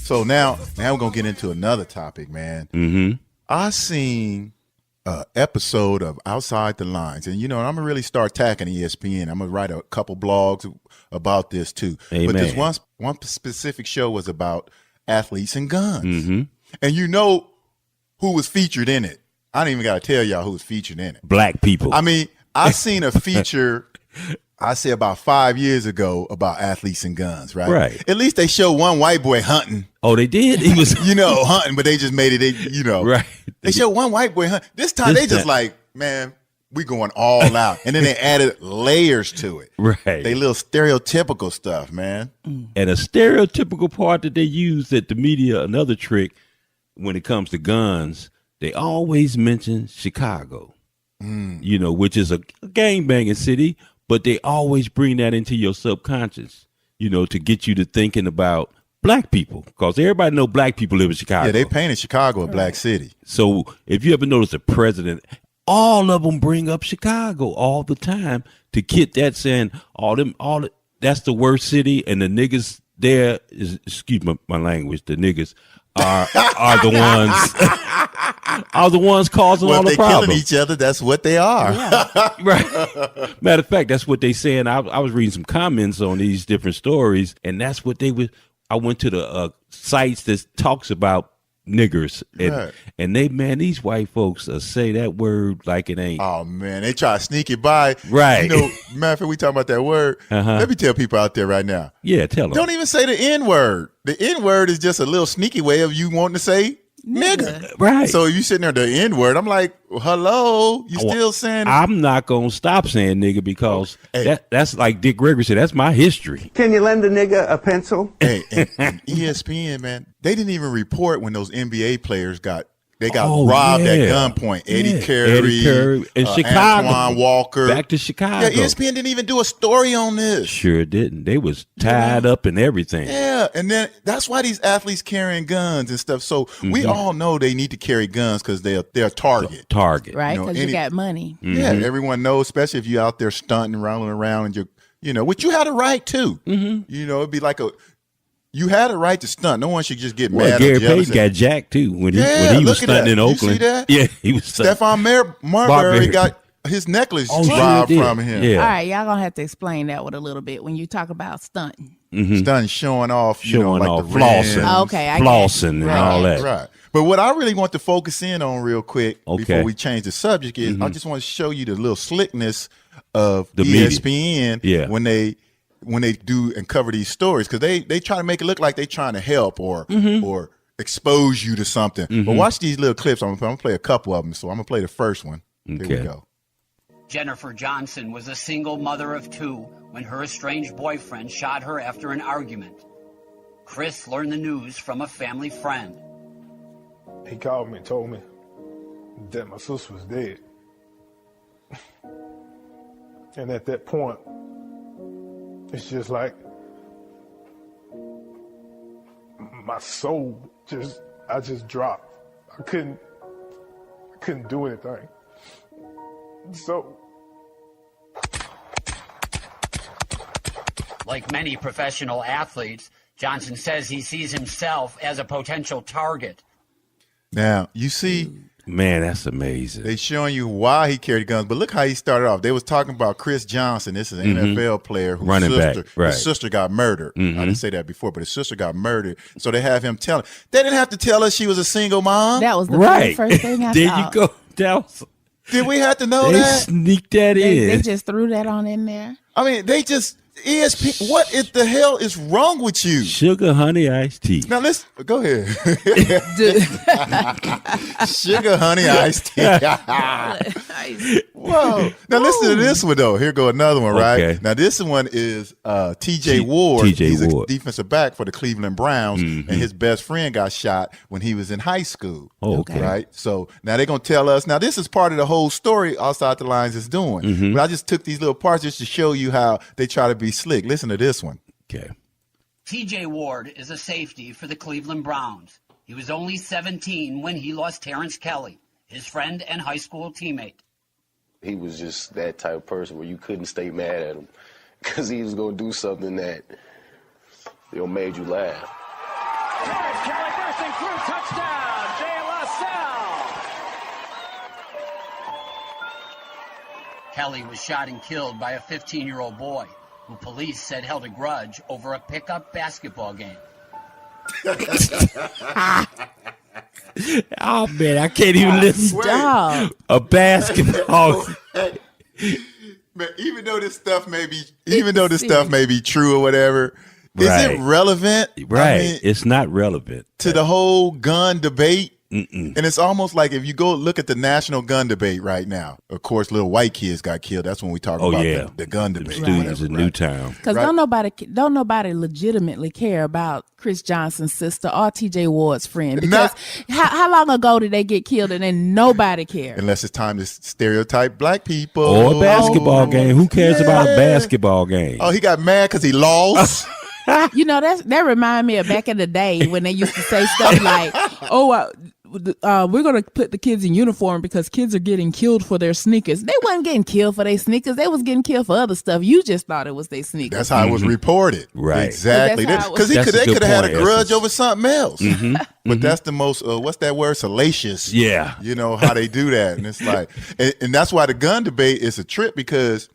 So now we're gonna get into another topic, man. Mm-hmm. I seen an episode of Outside the Lines, and I'm gonna really start attacking ESPN. I'm gonna write a couple blogs about this too. Amen. But this one specific show was about athletes and guns, Mm-hmm. and you know who was featured in it. I don't even got to tell y'all who was featured in it. Black people. I mean, I seen a feature. I say about 5 years ago about athletes and guns, right? Right. At least they show one white boy hunting. Oh, they did? He was hunting, but they just made it, right. They show one white boy hunting. This time they just like, man, we going all out. And then they added layers to it. Right. They little stereotypical stuff, man. And a stereotypical part that they use at the media, another trick when it comes to guns, they always mention Chicago, which is a gang-banging city, but they always bring that into your subconscious, to get you to thinking about black people, because everybody know black people live in Chicago. Yeah, they painted Chicago a black city. So if you ever notice the president, all of them bring up Chicago all the time to get that saying that's the worst city, and the niggas there is, excuse my language, the niggas are the ones causing all the problems. Well, they killing each other. That's what they are. Yeah. Right. Matter of fact, that's what they saying. I was reading some comments on these different stories, and that's what they would. I went to the sites that talks about niggers, and these white folks say that word like it ain't. Oh man, they try to sneak it by. Right. Matter of fact, we talking about that word. Let me tell people out there right now. Yeah, tell them. Don't even say the N word. The N word is just a little sneaky way of you wanting to say nigga. Right. So you sitting there, the N word. I'm like, hello, you still saying? I'm not gonna stop saying nigga because that's like Dick Gregory said. That's my history. Can you lend a nigga a pencil? Hey, and ESPN, man, they didn't even report when those NBA players got robbed at gunpoint. Eddie Curry, in Chicago. Antoine Walker. Back to Chicago. Yeah, ESPN didn't even do a story on this. Sure didn't. They was tied up and everything. Yeah, and then that's why these athletes carrying guns and stuff. So we all know they need to carry guns because they're a target. Right, because you got money. Yeah, everyone knows, especially if you're out there stunting, rolling around, and which you had a right to. It'd be like you had a right to stunt. No one should just get mad. Gary Payton got jacked too when he was stunting in Oakland. You see that? Yeah, he was. Stephon Marbury got his necklace robbed from him. Yeah. All right, y'all gonna have to explain that with a little bit when you talk about stunting. Stunting, showing off, the flossing, flossing, and all that. Right. But what I really want to focus in on real quick before we change the subject is I just want to show you the little slickness of the ESPN when they do and cover these stories, because they try to make it look like they trying to help or expose you to something. But watch these little clips. I'm gonna play a couple of them. So I'm gonna play the first one. Okay. Here we go. Jennifer Johnson was a single mother of two when her estranged boyfriend shot her after an argument. Chris learned the news from a family friend. He called me and told me that my sister was dead. And at that point, it's just like my soul I just dropped. I couldn't do anything. So, like many professional athletes, Johnson says he sees himself as a potential target. Now, you see, man, that's amazing. They showing you why he carried guns, but look how he started off. They was talking about Chris Johnson. This is an NFL player whose sister got murdered. I didn't say that before, but his sister got murdered. So they have him telling. They didn't have to tell us she was a single mom. That was the very first thing I thought. There you go. Did we have to know they that? Sneaked that in. They just threw that on in there. I mean, they just ESPN. What the hell is wrong with you? Sugar, honey, iced tea. Now let's go ahead. Sugar, honey, iced tea. Whoa! Now listen to this one though. Here go another one. Right now, this one is T.J. Ward. He's a defensive back for the Cleveland Browns, and his best friend got shot when he was in high school. Right. So now they're gonna tell us. Now this is part of the whole story Outside the Lines is doing. But I just took these little parts just to show you how they try to be slick. Listen to this one. Okay. T.J. Ward is a safety for the Cleveland Browns. He was only 17 when he lost Terrence Kelly, his friend and high school teammate. He was just that type of person where you couldn't stay mad at him because he was going to do something that made you laugh. Kelly was shot and killed by a 15-year-old boy who police said held a grudge over a pickup basketball game. Oh man, I can't even listen. Stop. A basketball. Man, even though this stuff may be true or whatever, is it relevant? Right. I mean, it's not relevant to the whole gun debate. And it's almost like if you go look at the national gun debate right now, of course, little white kids got killed. That's when we talk about the gun debate. Students in Newtown. Because don't nobody legitimately care about Chris Johnson's sister or TJ Ward's friend. Because how long ago did they get killed and then nobody cared? Unless it's time to stereotype black people. Or a basketball game. Who cares about a basketball game? Oh, he got mad because he lost. You know, that remind me of back in the day when they used to say stuff like, we're going to put the kids in uniform because kids are getting killed for their sneakers. They wasn't getting killed for their sneakers. They was getting killed for other stuff. You just thought it was their sneakers. That's how it was reported. Right. Exactly. Because they could have had a grudge over something else. But that's the most, what's that word? Salacious. Yeah. You know, how they do that. And it's like, and that's why the gun debate is a trip, because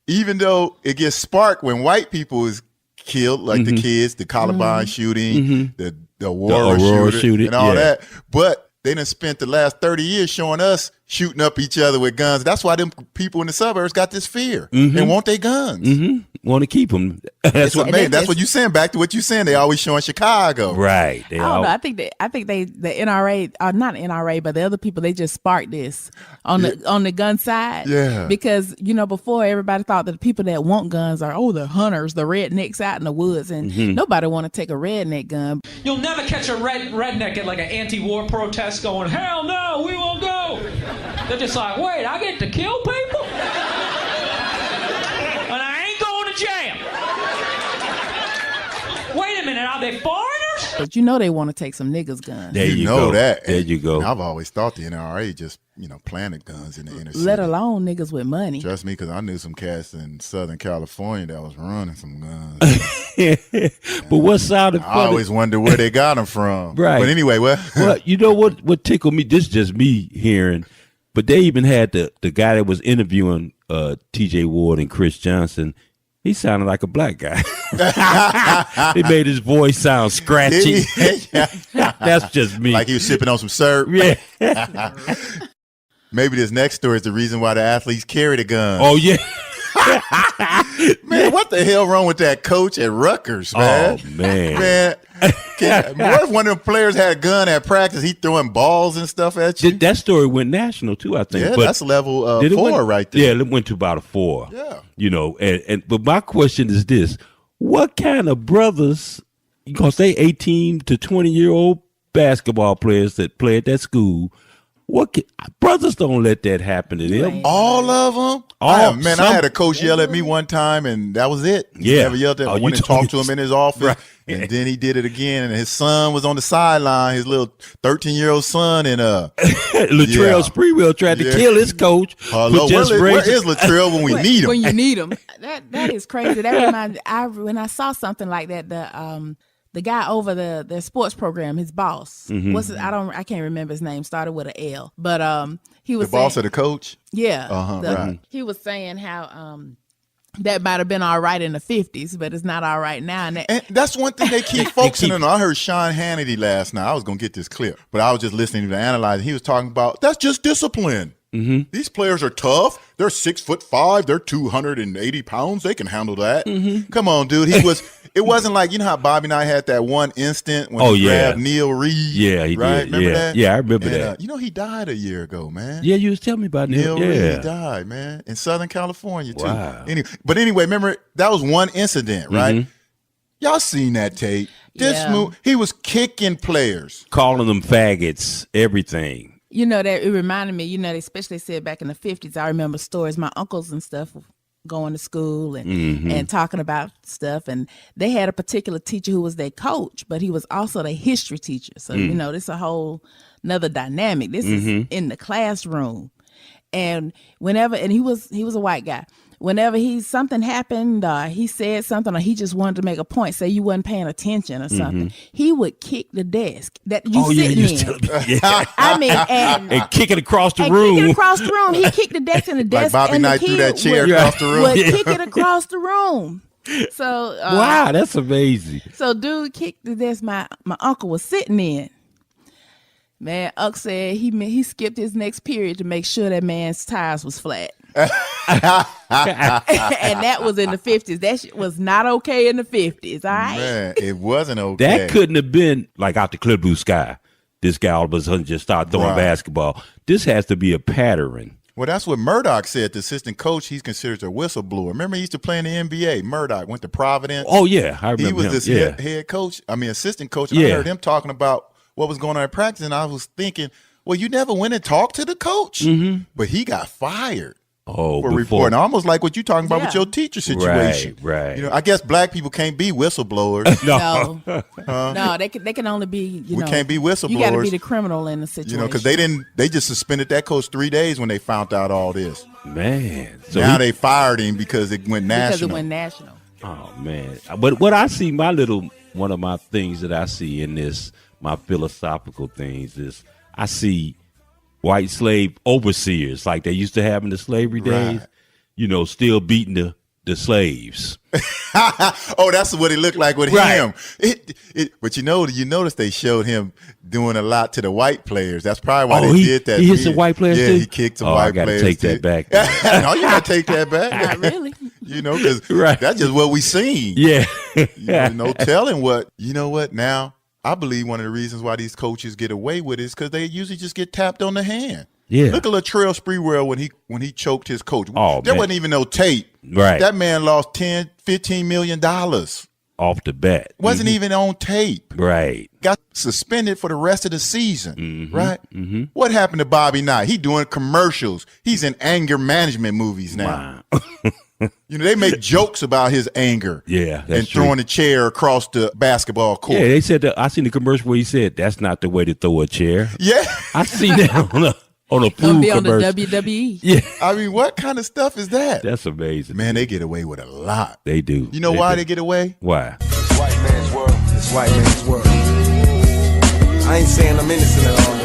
even though it gets sparked when white people is killed, like the kids, the Columbine shooting, the Aurora shooting, and all that. But they done spent the last 30 years showing us shooting up each other with guns. That's why them people in the suburbs got this fear and want their guns. Want to keep them. That's what you saying. Back to what you saying. They always showing Chicago, right? I don't know. I think the NRA, not NRA, but the other people, they just sparked this on the gun side. Yeah. Because before everybody thought that the people that want guns are the hunters, the rednecks out in the woods, and nobody want to take a redneck gun. You'll never catch a redneck at like an anti-war protest going, "Hell no, we won't go." They're just like, "Wait, I get to kill people? And I ain't going to jail. Wait a minute, are they foreigners?" But they want to take some niggas' guns. There you go. That. There you go. And I've always thought the NRA just, planted guns in the inner city. Let alone niggas with money. Trust me, because I knew some cats in Southern California that was running some guns. But what sounded funny, I always wonder where they got them from. Right. But anyway, well, what tickled me, this is just me hearing, but they even had the guy that was interviewing TJ Ward and Chris Johnson. He sounded like a black guy. They made his voice sound scratchy. That's just me. Like he was sipping on some syrup. Yeah. Maybe this next story is the reason why the athletes carry the gun. Oh, yeah. Man, what the hell wrong with that coach at Rutgers, man? Oh, man. What if one of the players had a gun at practice? He throwing balls and stuff at you? That story went national, too, I think. Yeah, but that's level 4 right there. Yeah, it went to about a 4. Yeah. But my question is this. What kind of brothers, because they 18 to 20-year-old basketball players that play at that school, brothers don't let that happen to them. All of them? I had a coach yell at me one time, and that was it. He never yelled at me. I went and talked to him in his office, right. And then he did it again, and his son was on the sideline, his little 13-year-old son, and Latrell Sprewell tried to kill his coach. Hello, where is Latrell when we need him? When you need him. That is crazy. That reminded when I saw something like that, the guy over the sports program, his boss, I can't remember his name, started with an L, but he was the boss of the coach. Yeah, right. He was saying how that might have been all right in the 50s, but it's not all right now. And that's one thing they keep focusing on. I heard Sean Hannity last night. I was gonna get this clip, but I was just listening to the analyzer. He was talking about that's just discipline. These players are tough. They're 6'5". They're 280 pounds. They can handle that. Come on, dude. It wasn't like, how Bobby and I had that one instant when he grabbed Neil Reed. Yeah, he did. Remember that? Yeah, I remember that. He died a year ago, man. Yeah, you was telling me about Neil Reed. He died, man, in Southern California too. Wow. Anyway, remember that was one incident, right? Y'all seen that tape? He was kicking players, calling them faggots, everything. That it reminded me, they especially said back in the 50s, I remember stories, my uncles and stuff going to school and talking about stuff. And they had a particular teacher who was their coach, but he was also their history teacher. So, this is a whole another dynamic. This is in the classroom. And he was a white guy. whenever something happened, he said something, or he just wanted to make a point, say you wasn't paying attention or something, he would kick the desk that you sitting in. I mean, and kick it across the room. Kick it across the room. He kicked the desk and the desk. Like Bobby Knight threw that chair across the room. Would kick it across the room. So wow, that's amazing. So dude kicked the desk my uncle was sitting in. Man, Uck said he skipped his next period to make sure that man's tires was flat. And that was in the 50s. That shit was not okay in the 50s. All right, man, it wasn't okay. That couldn't have been like out the clear blue sky. This guy all of a sudden just started throwing basketball. This has to be a pattern. Well, that's what Murdoch said. The assistant coach, he's considered a whistleblower. Remember, he used to play in the NBA. Murdoch went to Providence. Oh yeah, I remember. He was him. this head coach. I mean, assistant coach. I heard him talking about what was going on in practice, and I was thinking, well, you never went and talked to the coach, but he got fired. For reporting, almost like what you're talking about with your teacher situation. Right. You know, I guess black people can't be whistleblowers. No, they can only be. We can't be whistleblowers. You got to be the criminal in the situation. You know, because they just suspended that coach 3 days when they found out all this. Man, so now they fired him because it went national. Oh man, but what I see, one of my things that I see in this, my philosophical things is I see white slave overseers like they used to have in the slavery days, still beating the slaves. Oh, that's what it looked like with him. But you notice they showed him doing a lot to the white players. That's probably why they did that. He hit some white players too? Yeah, he kicked some white players. I got to take that back. No, you got to take that back. Not really. Because that's just what we seen. Yeah. No telling what. You know what now? I believe one of the reasons why these coaches get away with it is because they usually just get tapped on the hand. Yeah. Look at Latrell Sprewell when he choked his coach. Oh, there wasn't even no tape. Right. That man lost $10-15 million off the bat. Wasn't even on tape. Right. Got suspended for the rest of the season. Right. What happened to Bobby Knight? He doing commercials. He's in anger management movies now. Wow. They make jokes about his anger. Yeah, and throwing a chair across the basketball court. Yeah, they said I seen the commercial where he said that's not the way to throw a chair. Yeah, I seen that on a food commercial. On the WWE. Yeah, I mean, what kind of stuff is that? That's amazing. Man, they get away with a lot. They do. You know why they get away? Why? It's white man's world. It's white man's world. I ain't saying I'm innocent at all.